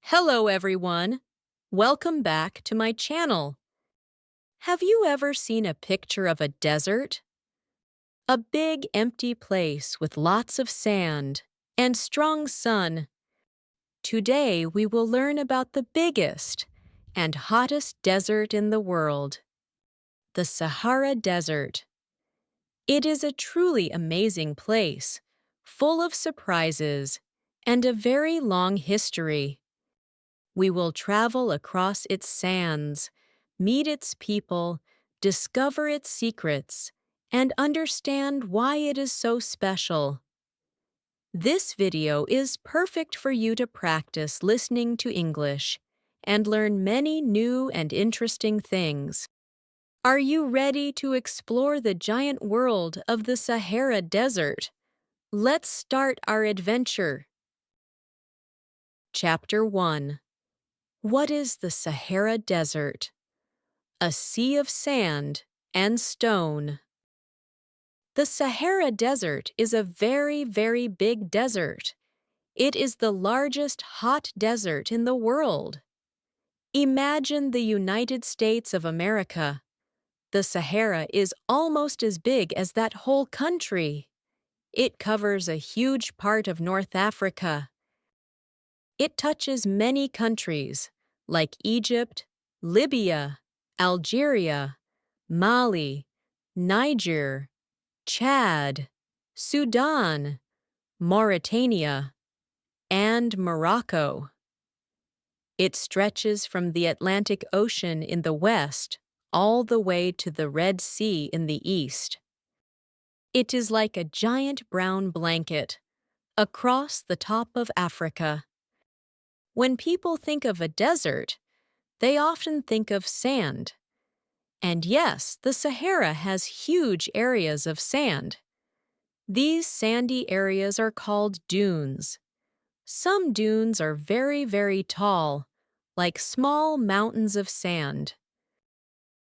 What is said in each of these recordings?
Hello everyone! Welcome back to my channel. Have you ever seen a picture of a desert? A big empty place with lots of sand and strong sun. Today we will learn about the biggest and hottest desert in the world, the Sahara Desert. It is a truly amazing place, full of surprises and a very long history. We will travel across its sands, meet its people, discover its secrets, and understand why it is so special. This video is perfect for you to practice listening to English and learn many new and interesting things. Are you ready to explore the giant world of the Sahara Desert? Let's start our adventure. Chapter 1. What is the Sahara Desert? A sea of sand and stone. The Sahara Desert is a very, very big desert. It is the largest hot desert in the world. Imagine the United States of America. The Sahara is almost as big as that whole country. It covers a huge part of North Africa. It touches many countries, like Egypt, Libya, Algeria, Mali, Niger, Chad, Sudan, Mauritania, and Morocco. It stretches from the Atlantic Ocean in the west all the way to the Red Sea in the east. It is like a giant brown blanket across the top of Africa. When people think of a desert, they often think of sand. And yes, the Sahara has huge areas of sand. These sandy areas are called dunes. Some dunes are very, very tall, like small mountains of sand.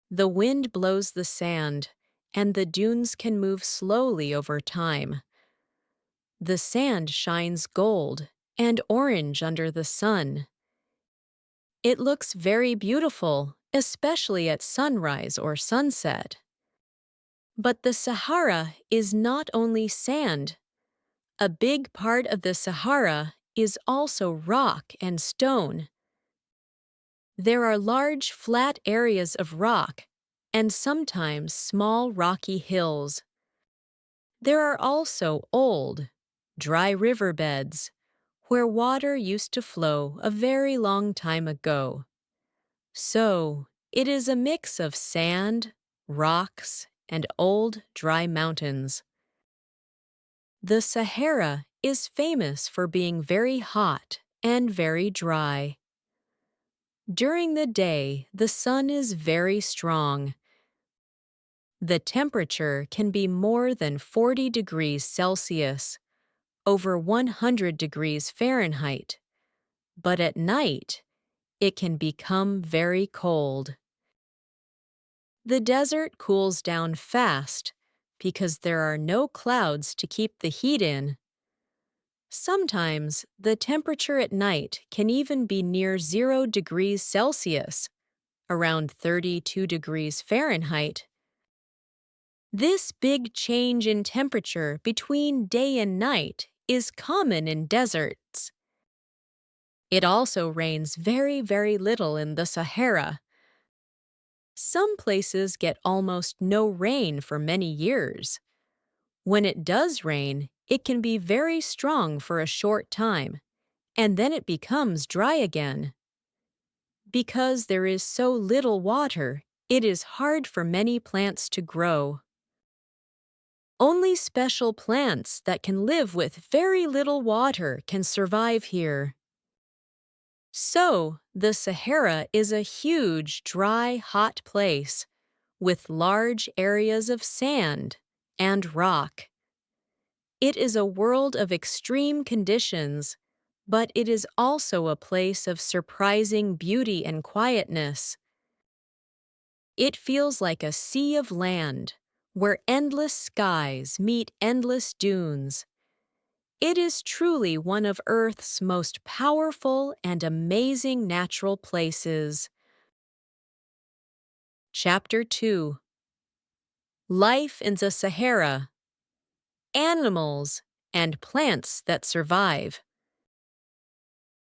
The wind blows the sand, and the dunes can move slowly over time. The sand shines gold and orange under the sun. It looks very beautiful, especially at sunrise or sunset. But the Sahara is not only sand. A big part of the Sahara is also rock and stone. There are large flat areas of rock and sometimes small rocky hills. There are also old, dry riverbeds where water used to flow a very long time ago. So, it is a mix of sand, rocks, and old, dry mountains. The Sahara is famous for being very hot and very dry. During the day, the sun is very strong. The temperature can be more than 40 degrees Celsius, over 100 degrees Fahrenheit. But at night, it can become very cold. The desert cools down fast because there are no clouds to keep the heat in. Sometimes the temperature at night can even be near 0 degrees Celsius, around 32 degrees Fahrenheit. This big change in temperature between day and night is common in deserts. It also rains very, very little in the Sahara. Some places get almost no rain for many years. When it does rain, it can be very strong for a short time, and then it becomes dry again. Because there is so little water, it is hard for many plants to grow. Only special plants that can live with very little water can survive here. So, the Sahara is a huge, dry, hot place with large areas of sand and rock. It is a world of extreme conditions, but it is also a place of surprising beauty and quietness. It feels like a sea of land, where endless skies meet endless dunes. It is truly one of Earth's most powerful and amazing natural places. Chapter 2. Life in the Sahara. Animals and plants that survive.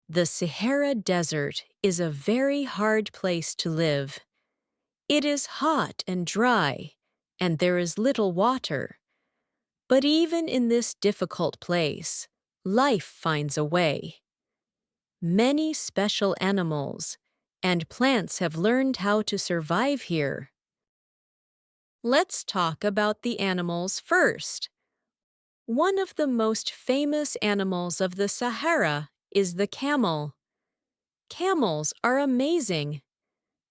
The Sahara Desert is a very hard place to live. It is hot and dry, and there is little water. But even in this difficult place, life finds a way. Many special animals and plants have learned how to survive here. Let's talk about the animals first. One of the most famous animals of the Sahara is the camel. Camels are amazing.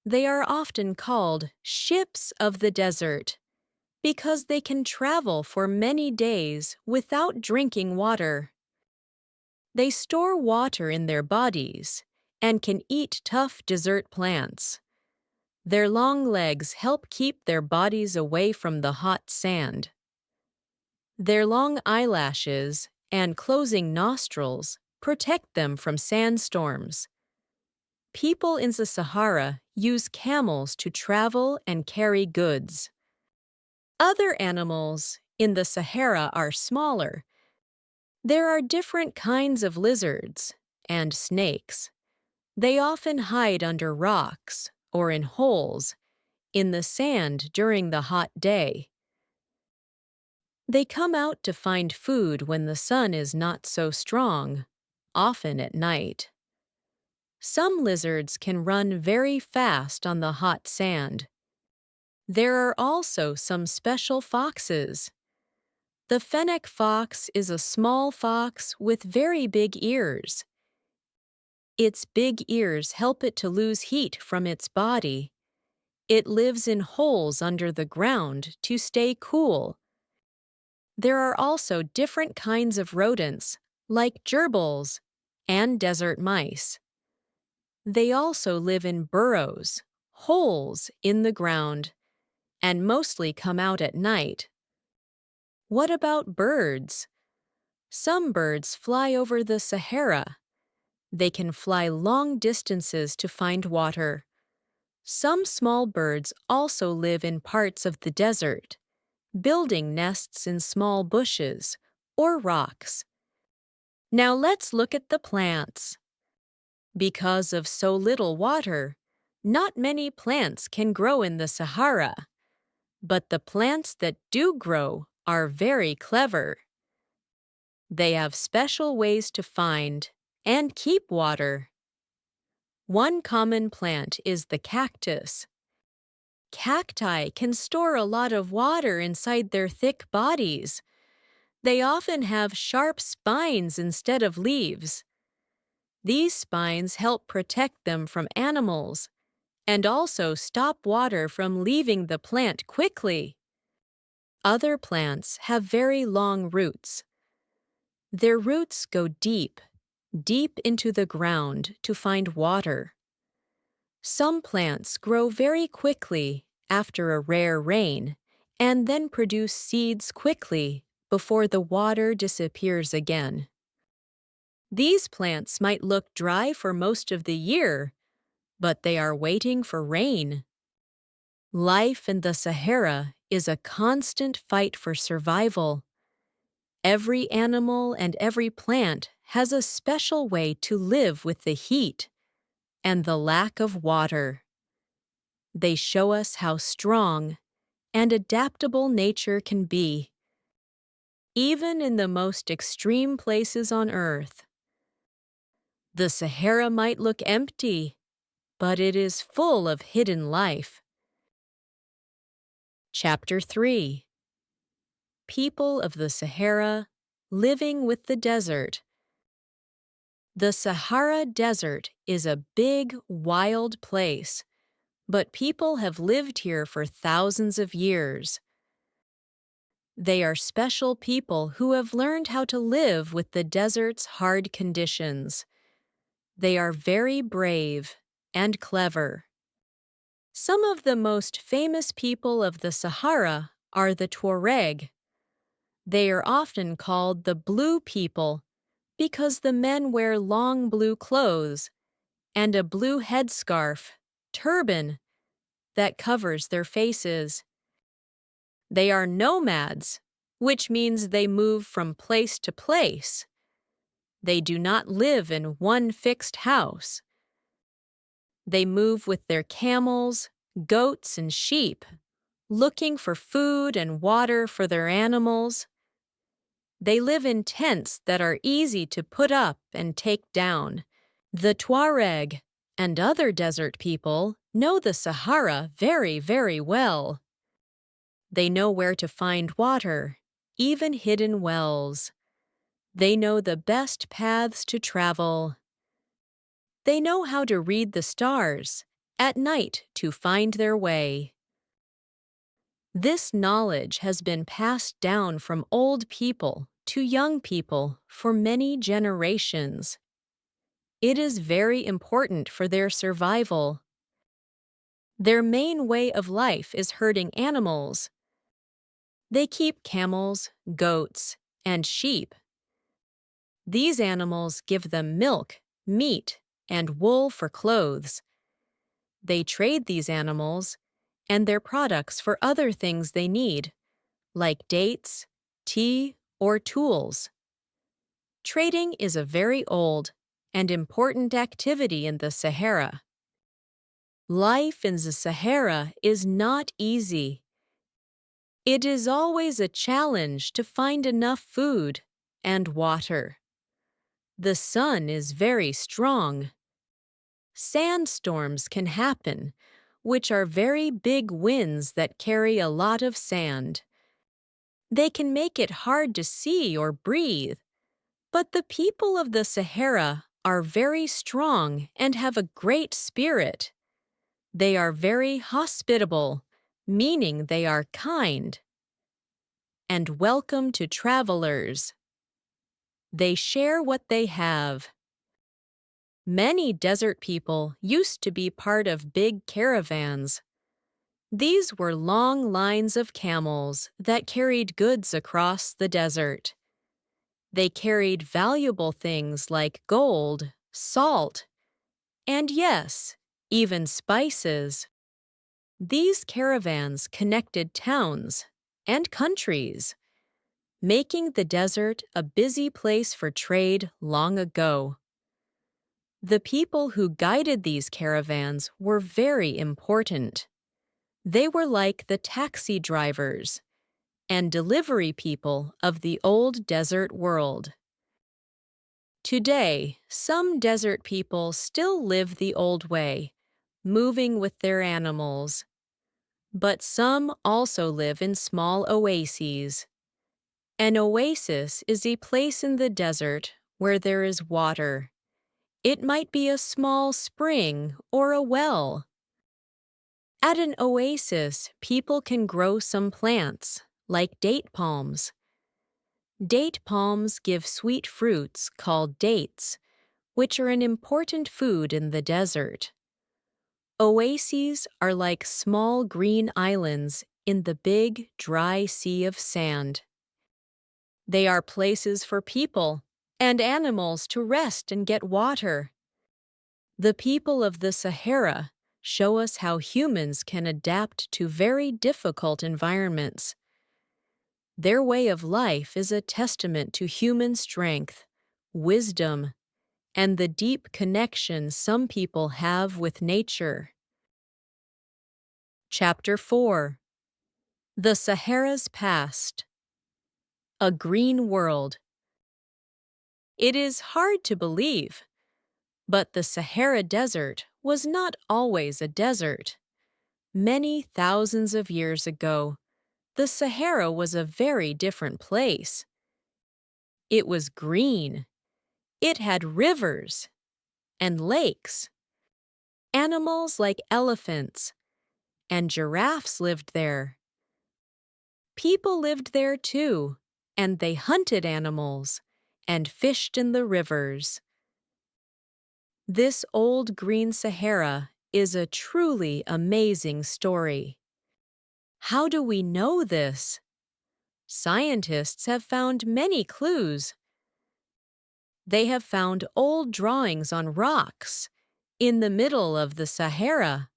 They are often called ships of the desert because they can travel for many days without drinking water. They store water in their bodies and can eat tough desert plants. Their long legs help keep their bodies away from the hot sand. Their long eyelashes and closing nostrils protect them from sandstorms. People in the Sahara use camels to travel and carry goods. Other animals in the Sahara are smaller. There are different kinds of lizards and snakes. They often hide under rocks or in holes in the sand during the hot day. They come out to find food when the sun is not so strong, often at night. Some lizards can run very fast on the hot sand. There are also some special foxes. The fennec fox is a small fox with very big ears. Its big ears help it to lose heat from its body. It lives in holes under the ground to stay cool. There are also different kinds of rodents, like gerbils and desert mice. They also live in burrows, holes in the ground, and mostly come out at night. What about birds? Some birds fly over the Sahara. They can fly long distances to find water. Some small birds also live in parts of the desert, building nests in small bushes or rocks. Now let's look at the plants. Because of so little water, not many plants can grow in the Sahara. But the plants that do grow are very clever. They have special ways to find and keep water. One common plant is the cactus. Cacti can store a lot of water inside their thick bodies. They often have sharp spines instead of leaves. These spines help protect them from animals and also stop water from leaving the plant quickly. Other plants have very long roots. Their roots go deep, deep into the ground to find water. Some plants grow very quickly after a rare rain and then produce seeds quickly before the water disappears again. These plants might look dry for most of the year, but they are waiting for rain. Life in the Sahara is a constant fight for survival. Every animal and every plant has a special way to live with the heat and the lack of water. They show us how strong and adaptable nature can be, even in the most extreme places on Earth. The Sahara might look empty, but it is full of hidden life. Chapter 3. People of the Sahara living with the desert. The Sahara Desert is a big, wild place, but people have lived here for thousands of years. They are special people who have learned how to live with the desert's hard conditions. They are very brave and clever. Some of the most famous people of the Sahara are the Tuareg. They are often called the blue people because the men wear long blue clothes and a blue headscarf, turban, that covers their faces. They are nomads, which means they move from place to place. They do not live in one fixed house. They move with their camels, goats, and sheep, looking for food and water for their animals. They live in tents that are easy to put up and take down. The Tuareg and other desert people know the Sahara very, very well. They know where to find water, even hidden wells. They know the best paths to travel. They know how to read the stars at night to find their way. This knowledge has been passed down from old people to young people for many generations. It is very important for their survival. Their main way of life is herding animals. They keep camels, goats, and sheep. These animals give them milk, meat, and wool for clothes. They trade these animals and their products for other things they need, like dates, tea, or tools. Trading is a very old and important activity in the Sahara. Life in the Sahara is not easy. It is always a challenge to find enough food and water. The sun is very strong. Sandstorms can happen, which are very big winds that carry a lot of sand. They can make it hard to see or breathe, but the people of the Sahara are very strong and have a great spirit. They are very hospitable, meaning they are kind, and welcome to travelers. They share what they have. Many desert people used to be part of big caravans. These were long lines of camels that carried goods across the desert. They carried valuable things like gold, salt, and yes, even spices. These caravans connected towns and countries, making the desert a busy place for trade long ago. The people who guided these caravans were very important. They were like the taxi drivers and delivery people of the old desert world. Today, some desert people still live the old way, moving with their animals. But some also live in small oases. An oasis is a place in the desert where there is water. It might be a small spring or a well. At an oasis, people can grow some plants, like date palms. Date palms give sweet fruits called dates, which are an important food in the desert. Oases are like small green islands in the big, dry sea of sand. They are places for people and animals to rest and get water. The people of the Sahara show us how humans can adapt to very difficult environments. Their way of life is a testament to human strength, wisdom, and the deep connection some people have with nature. Chapter 4. The Sahara's Past. A Green World. It is hard to believe, but the Sahara Desert was not always a desert. Many thousands of years ago, the Sahara was a very different place. It was green. It had rivers and lakes. Animals like elephants and giraffes lived there. People lived there too, and they hunted animals and fished in the rivers. This old green Sahara is a truly amazing story. How do we know this? Scientists have found many clues. They have found old drawings on rocks in the middle of the Sahara.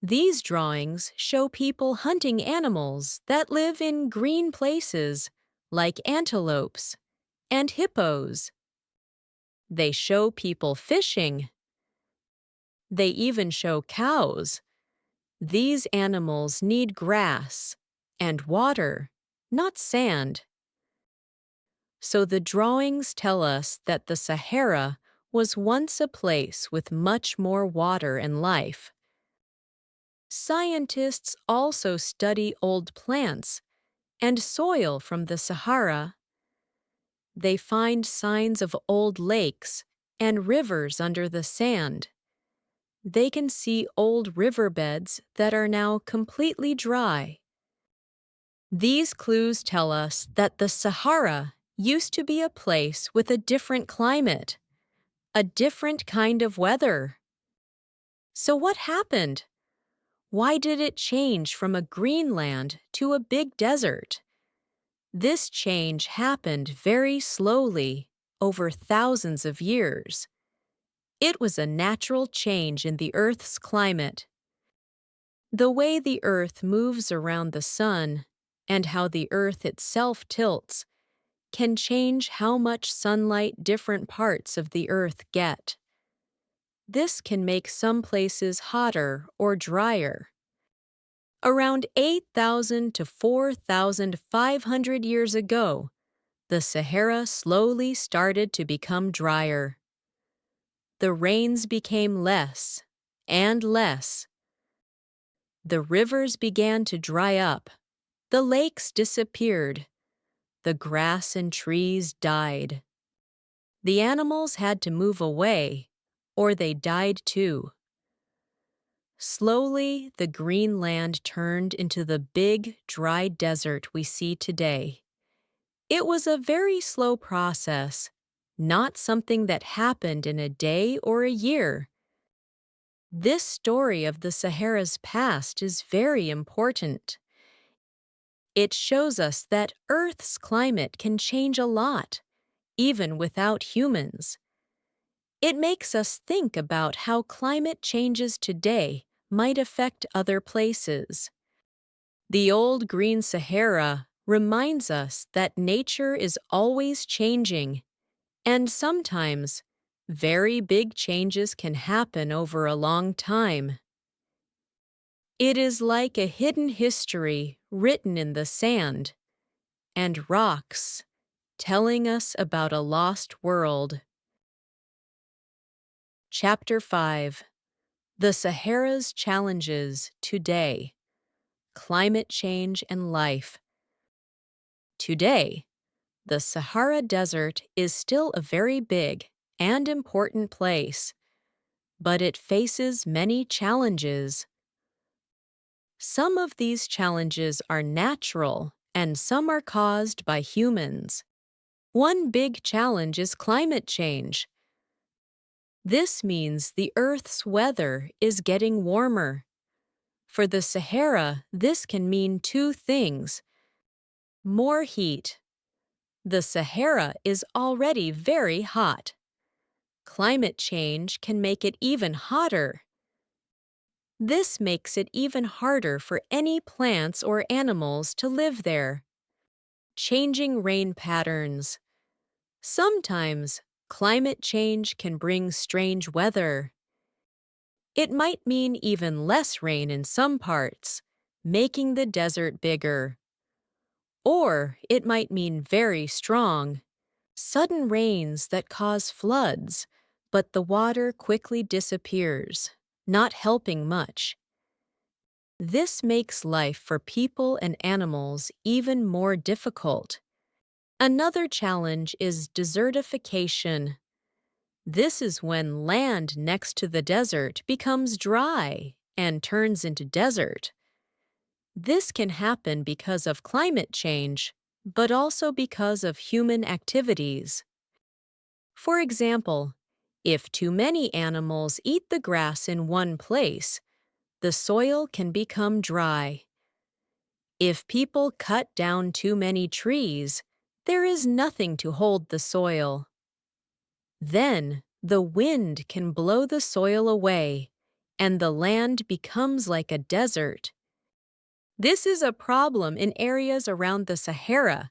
These drawings show people hunting animals that live in green places, like antelopes and hippos. They show people fishing. They even show cows. These animals need grass and water, not sand. So the drawings tell us that the Sahara was once a place with much more water and life. Scientists also study old plants and soil from the Sahara. They find signs of old lakes and rivers under the sand. They can see old riverbeds that are now completely dry. These clues tell us that the Sahara used to be a place with a different climate, a different kind of weather. So what happened? Why did it change from a green land to a big desert? This change happened very slowly, over thousands of years. It was a natural change in the Earth's climate. The way the Earth moves around the sun and how the Earth itself tilts can change how much sunlight different parts of the Earth get. This can make some places hotter or drier. Around 8,000 to 4,500 years ago, the Sahara slowly started to become drier. The rains became less and less. The rivers began to dry up. The lakes disappeared. The grass and trees died. The animals had to move away, or they died too. Slowly, the green land turned into the big, dry desert we see today. It was a very slow process, not something that happened in a day or a year. This story of the Sahara's past is very important. It shows us that Earth's climate can change a lot, even without humans. It makes us think about how climate changes today might affect other places. The old green Sahara reminds us that nature is always changing, and sometimes very big changes can happen over a long time. It is like a hidden history written in the sand and rocks, telling us about a lost world. Chapter 5: The Sahara's Challenges Today. Climate Change and Life. Today, the Sahara Desert is still a very big and important place, but it faces many challenges. Some of these challenges are natural and some are caused by humans. One big challenge is climate change. This means the Earth's weather is getting warmer. For the Sahara, this can mean two things. More heat. The Sahara is already very hot. Climate change can make it even hotter. This makes it even harder for any plants or animals to live there. Changing rain patterns. Sometimes, climate change can bring strange weather. It might mean even less rain in some parts, making the desert bigger. Or it might mean very strong, sudden rains that cause floods, but the water quickly disappears, not helping much. This makes life for people and animals even more difficult. Another challenge is desertification. This is when land next to the desert becomes dry and turns into desert. This can happen because of climate change, but also because of human activities. For example, if too many animals eat the grass in one place, the soil can become dry. If people cut down too many trees, there is nothing to hold the soil. Then the wind can blow the soil away, and the land becomes like a desert. This is a problem in areas around the Sahara,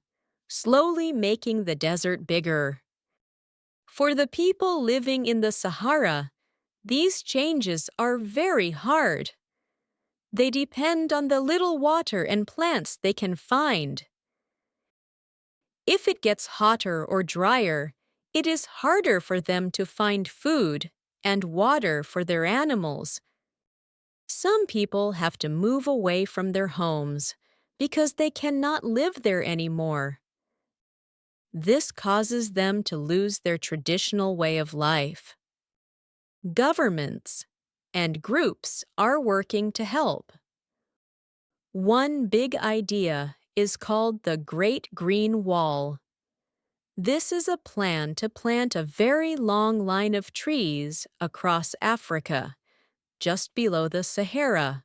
slowly making the desert bigger. For the people living in the Sahara, these changes are very hard. They depend on the little water and plants they can find. If it gets hotter or drier, it is harder for them to find food and water for their animals. Some people have to move away from their homes because they cannot live there anymore. This causes them to lose their traditional way of life. Governments and groups are working to help. One big idea is called the Great Green Wall. This is a plan to plant a very long line of trees across Africa, just below the Sahara.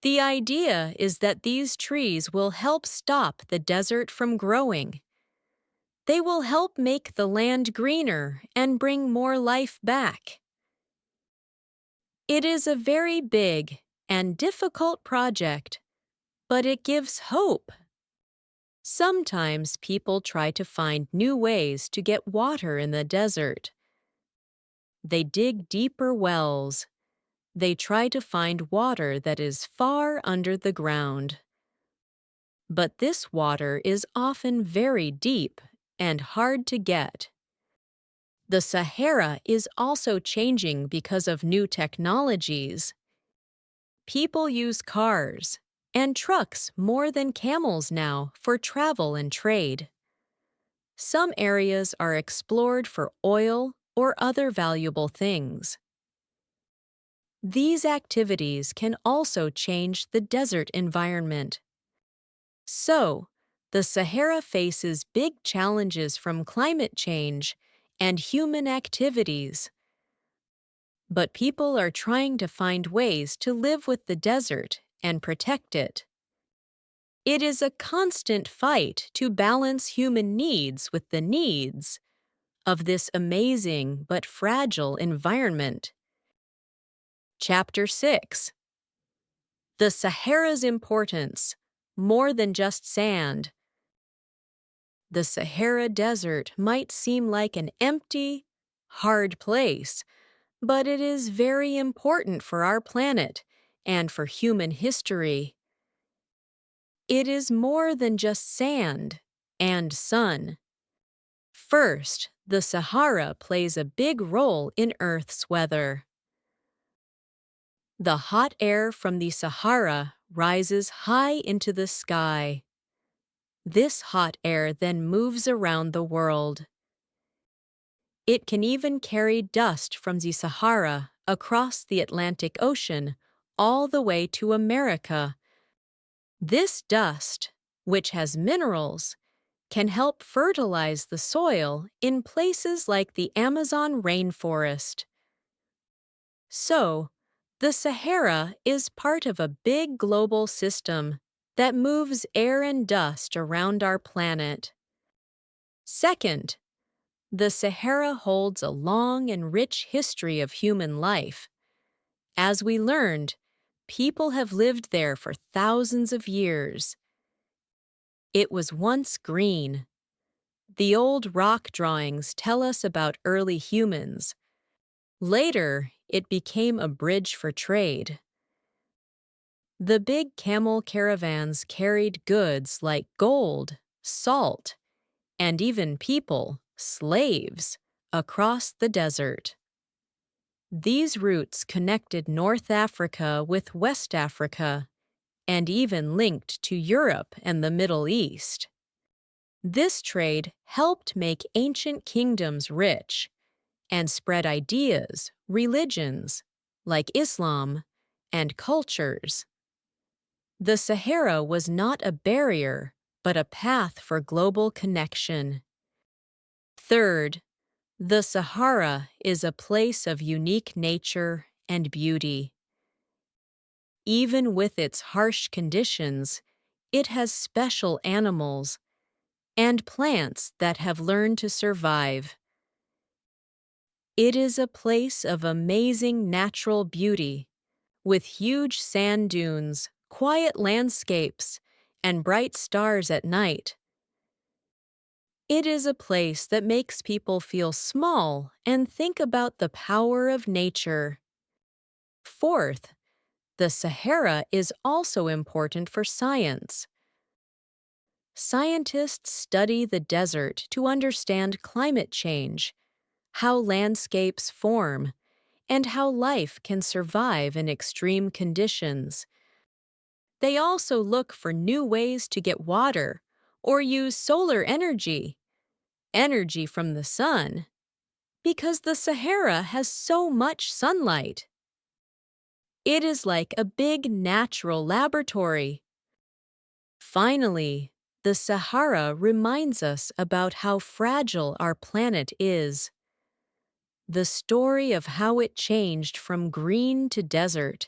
The idea is that these trees will help stop the desert from growing. They will help make the land greener and bring more life back. It is a very big and difficult project, but it gives hope. Sometimes people try to find new ways to get water in the desert. They dig deeper wells. They try to find water that is far under the ground. But this water is often very deep and hard to get. The Sahara is also changing because of new technologies. People use cars and trucks more than camels now for travel and trade. Some areas are explored for oil or other valuable things. These activities can also change the desert environment. So, the Sahara faces big challenges from climate change and human activities. But people are trying to find ways to live with the desert and protect it. It is a constant fight to balance human needs with the needs of this amazing but fragile environment. Chapter 6. The Sahara's Importance, More Than Just Sand. The Sahara Desert might seem like an empty, hard place, but it is very important for our planet and for human history. It is more than just sand and sun. First, the Sahara plays a big role in Earth's weather. The hot air from the Sahara rises high into the sky. This hot air then moves around the world. It can even carry dust from the Sahara across the Atlantic Ocean all the way to America. This dust, which has minerals, can help fertilize the soil in places like the Amazon rainforest. So, the Sahara is part of a big global system that moves air and dust around our planet. Second, the Sahara holds a long and rich history of human life. As we learned, people have lived there for thousands of years. It was once green. The old rock drawings tell us about early humans. Later, it became a bridge for trade. The big camel caravans carried goods like gold, salt, and even people, slaves, across the desert. These routes connected North Africa with West Africa, and even linked to Europe and the Middle East. This trade helped make ancient kingdoms rich and spread ideas, religions, like Islam, and cultures. The Sahara was not a barrier, but a path for global connection. Third, the Sahara is a place of unique nature and beauty. Even with its harsh conditions, it has special animals and plants that have learned to survive. It is a place of amazing natural beauty, with huge sand dunes, quiet landscapes, and bright stars at night. It is a place that makes people feel small and think about the power of nature. Fourth, the Sahara is also important for science. Scientists study the desert to understand climate change, how landscapes form, and how life can survive in extreme conditions. They also look for new ways to get water or use solar energy from the sun, because the Sahara has so much sunlight. It is like a big natural laboratory. Finally, the Sahara reminds us about how fragile our planet is. The story of how it changed from green to desert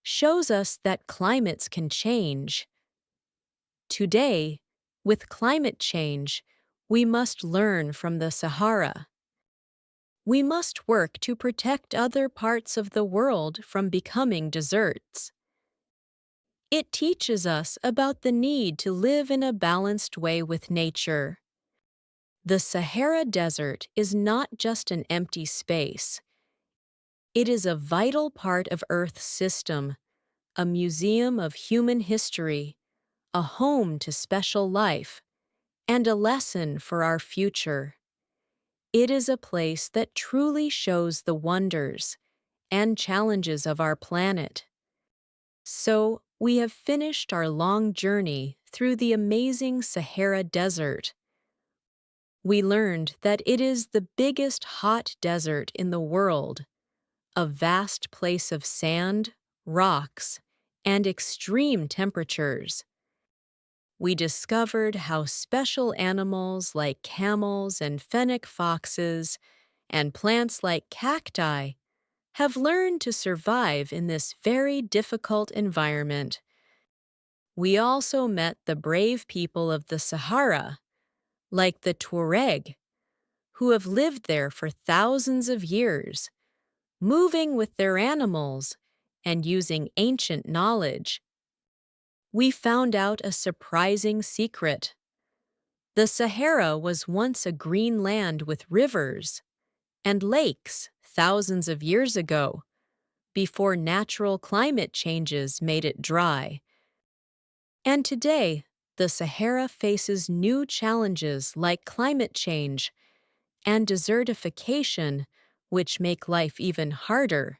shows us that climates can change. Today, with climate change, we must learn from the Sahara. We must work to protect other parts of the world from becoming deserts. It teaches us about the need to live in a balanced way with nature. The Sahara Desert is not just an empty space. It is a vital part of Earth's system, a museum of human history, a home to special life, and a lesson for our future. It is a place that truly shows the wonders and challenges of our planet. So, we have finished our long journey through the amazing Sahara Desert. We learned that it is the biggest hot desert in the world, a vast place of sand, rocks, and extreme temperatures. We discovered how special animals like camels and fennec foxes and plants like cacti have learned to survive in this very difficult environment. We also met the brave people of the Sahara, like the Tuareg, who have lived there for thousands of years, moving with their animals and using ancient knowledge. We found out a surprising secret. The Sahara was once a green land with rivers and lakes thousands of years ago, before natural climate changes made it dry. And today, the Sahara faces new challenges like climate change and desertification, which make life even harder.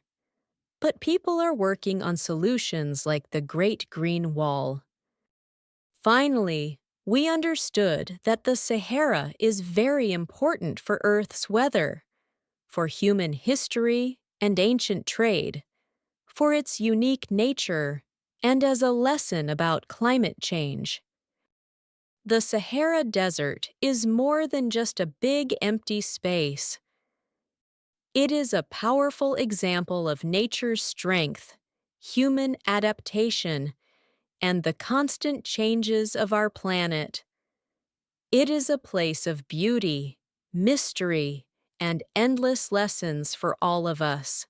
But people are working on solutions like the Great Green Wall. Finally, we understood that the Sahara is very important for Earth's weather, for human history and ancient trade, for its unique nature, and as a lesson about climate change. The Sahara Desert is more than just a big empty space. It is a powerful example of nature's strength, human adaptation, and the constant changes of our planet. It is a place of beauty, mystery, and endless lessons for all of us.